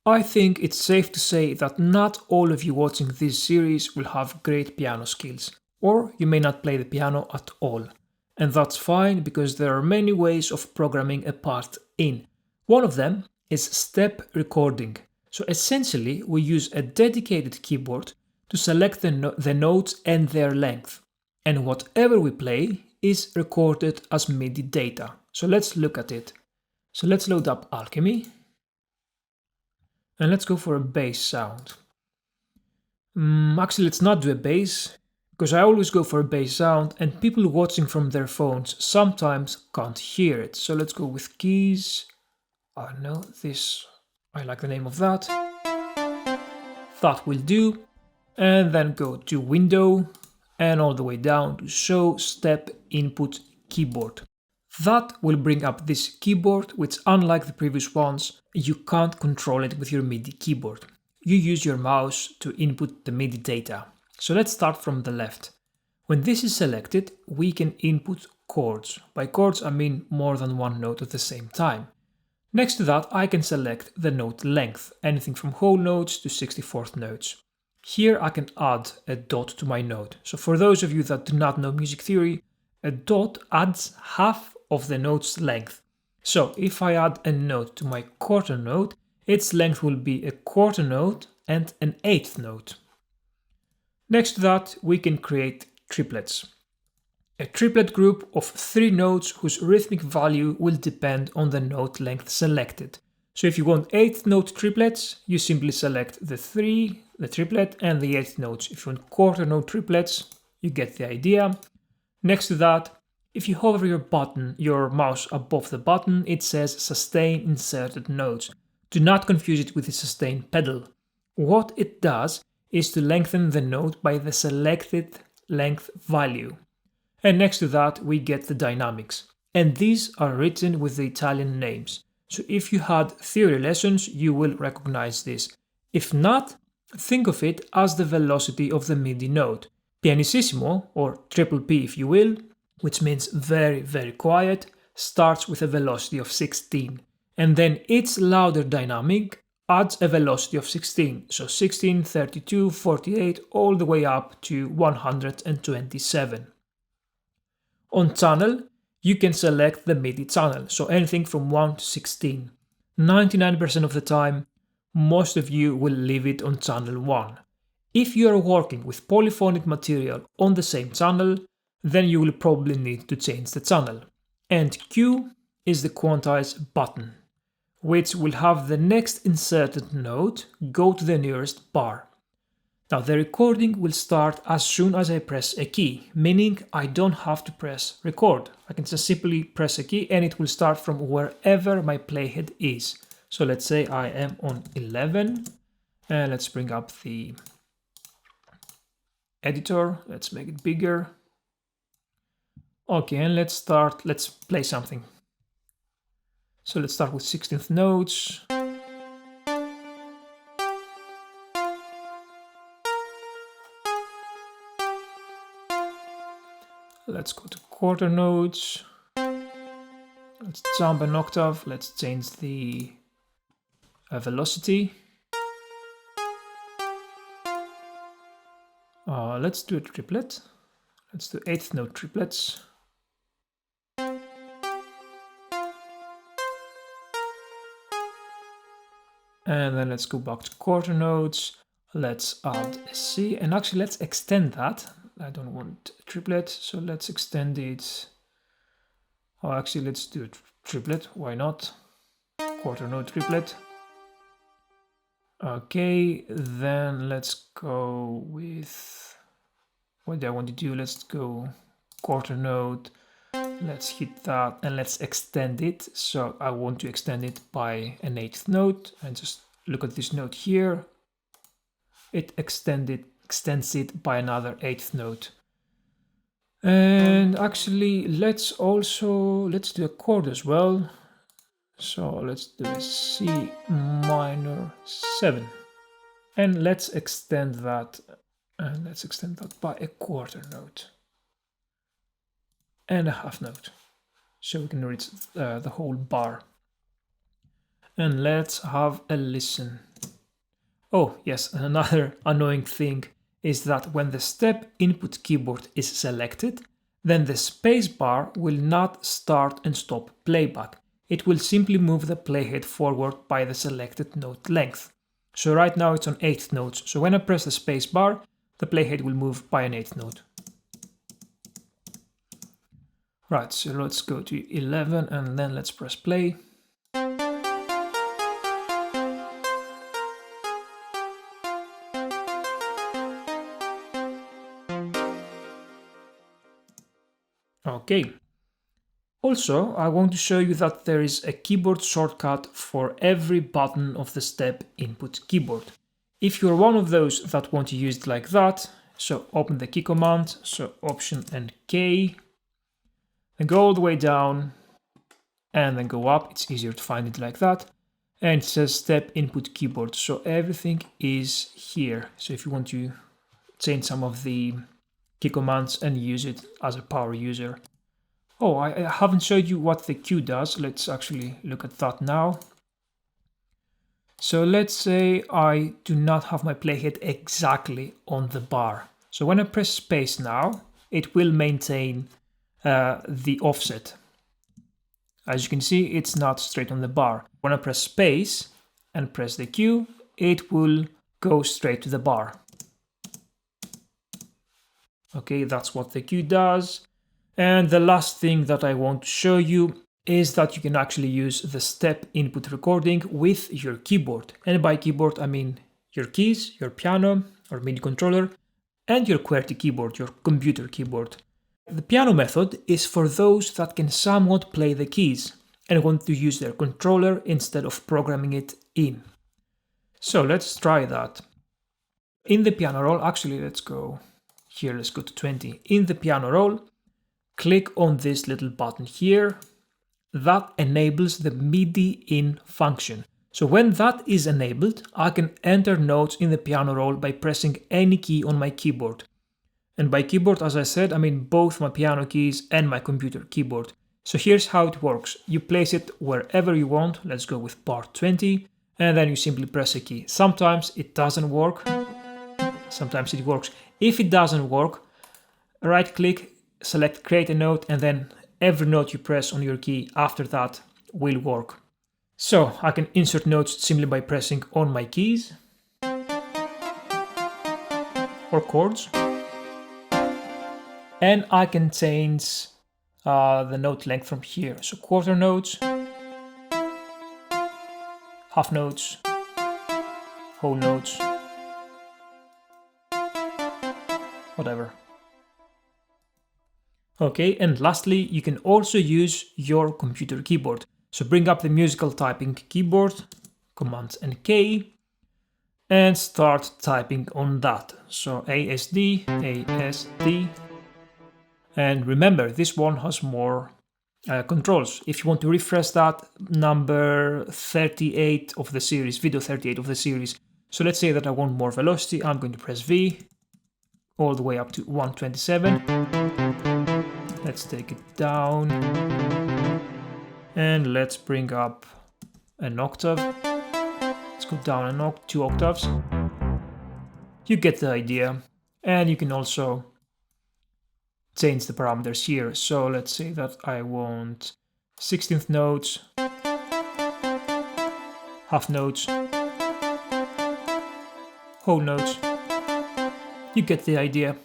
I think it's safe to say that not all of you watching this series will have great piano skills, or you may not play the piano at all. And that's fine because there are many ways of programming a part in. One of them is step recording. So essentially, we use a dedicated keyboard to select the notes and their length. And whatever we play is recorded as MIDI data. So let's look at it. So let's load up Alchemy. And let's go for a bass sound. Actually, let's not do a bass, because I always go for a bass sound and people watching from their phones sometimes can't hear it. So let's go with keys. Oh no, this, I like the name of that. That will do. And then go to Window and all the way down to Show Step Input Keyboard. That will bring up this keyboard, which unlike the previous ones, you can't control it with your MIDI keyboard. You use your mouse to input the MIDI data. So let's start from the left. When this is selected, we can input chords. By chords, I mean more than one note at the same time. Next to that, I can select the note length, anything from whole notes to 64th notes. Here I can add a dot to my note. So for those of you that do not know music theory, a dot adds half of the note's length. So if I add a note to my quarter note, its length will be a quarter note and an eighth note. Next to that, we can create triplets. A triplet group of 3 notes whose rhythmic value will depend on the note length selected. So if you want 8th note triplets, you simply select the 3, the triplet, and the 8th notes. If you want quarter note triplets, you get the idea. Next to that, if you hover your mouse above the button, it says sustain inserted notes. Do not confuse it with the sustain pedal. What it does is to lengthen the note by the selected length value. And next to that, we get the dynamics. And these are written with the Italian names. So if you had theory lessons, you will recognize this. If not, think of it as the velocity of the MIDI note. Pianissimo, or triple P if you will, which means very, very quiet, starts with a velocity of 16. And then its louder dynamic adds a velocity of 16. So 16, 32, 48, all the way up to 127. On channel, you can select the MIDI channel, so anything from 1 to 16. 99% of the time, most of you will leave it on channel 1. If you are working with polyphonic material on the same channel, then you will probably need to change the channel. And Q is the quantize button, which will have the next inserted note go to the nearest bar. Now the recording will start as soon as I press a key, meaning I don't have to press record. I can just simply press a key and it will start from wherever my playhead is. So let's say I am on 11 and let's bring up the editor. Let's make it bigger. Okay, and let's play something. So let's start with 16th notes. Let's go to quarter notes. Let's jump an octave. Let's change the velocity. Let's do a triplet. Let's do 8th note triplets. And then let's go back to quarter notes. Let's add a C, and actually let's extend that. I don't want a triplet, so let's extend it. Oh, actually let's do a triplet, why not? Quarter note triplet. Okay, then let's go with, what do I want to do? Let's go quarter note. Let's hit that and let's extend it. So I want to extend it by an 8th note, and just look at this note here. It extends it by another 8th note. And actually let's do a chord as well. So let's do a C minor 7. And let's extend that by a quarter note and a half note, so we can reach the whole bar. And let's have a listen Oh yes, and another annoying thing is that when the step input keyboard is selected, then the spacebar will not start and stop playback. It will simply move the playhead forward by the selected note length. So right now it's on 8th notes, so when I press the spacebar, the playhead will move by an 8th note. Right, so let's go to 11 and then let's press play. Okay. Also, I want to show you that there is a keyboard shortcut for every button of the step input keyboard. If you're one of those that want to use it like that, so open the key command, so Option and K, then go all the way down and then go up. It's easier to find it like that. And it says step input keyboard, so everything is here. So if you want to change some of the key commands and use it as a power user. Oh, I haven't showed you what the Q does. Let's actually look at that now. So let's say I do not have my playhead exactly on the bar. So when I press space now, it will maintain the offset. As you can see, it's not straight on the bar. When I press space and press the Q, it will go straight to the bar. Okay, that's what the Q does. And the last thing that I want to show you is that you can actually use the step input recording with your keyboard. And by keyboard, I mean your keys, your piano or MIDI controller, and your QWERTY keyboard, your computer keyboard. The piano method is for those that can somewhat play the keys and want to use their controller instead of programming it in. So let's try that. In the piano roll, actually let's go here, let's go to 20. In the piano roll, click on this little button here. That enables the MIDI In function. So when that is enabled, I can enter notes in the piano roll by pressing any key on my keyboard. And by keyboard, as I said, I mean both my piano keys and my computer keyboard. So here's how it works. You place it wherever you want. Let's go with bar 20. And then you simply press a key. Sometimes it doesn't work. Sometimes it works. If it doesn't work, right click, select create a note, and then every note you press on your key after that will work. So I can insert notes simply by pressing on my keys or chords. And I can change the note length from here. So quarter notes, half notes, whole notes, whatever. Okay, and lastly, you can also use your computer keyboard. So bring up the musical typing keyboard, Command and K, and start typing on that. So ASD, ASD. And remember, this one has more controls. If you want to refresh that, number 38 of the series, video 38 of the series. So let's say that I want more velocity. I'm going to press V all the way up to 127. Let's take it down. And let's bring up an octave. Let's go down 2 octaves. You get the idea. And you can also change the parameters here. So let's say that I want 16th notes, half notes, whole notes. You get the idea.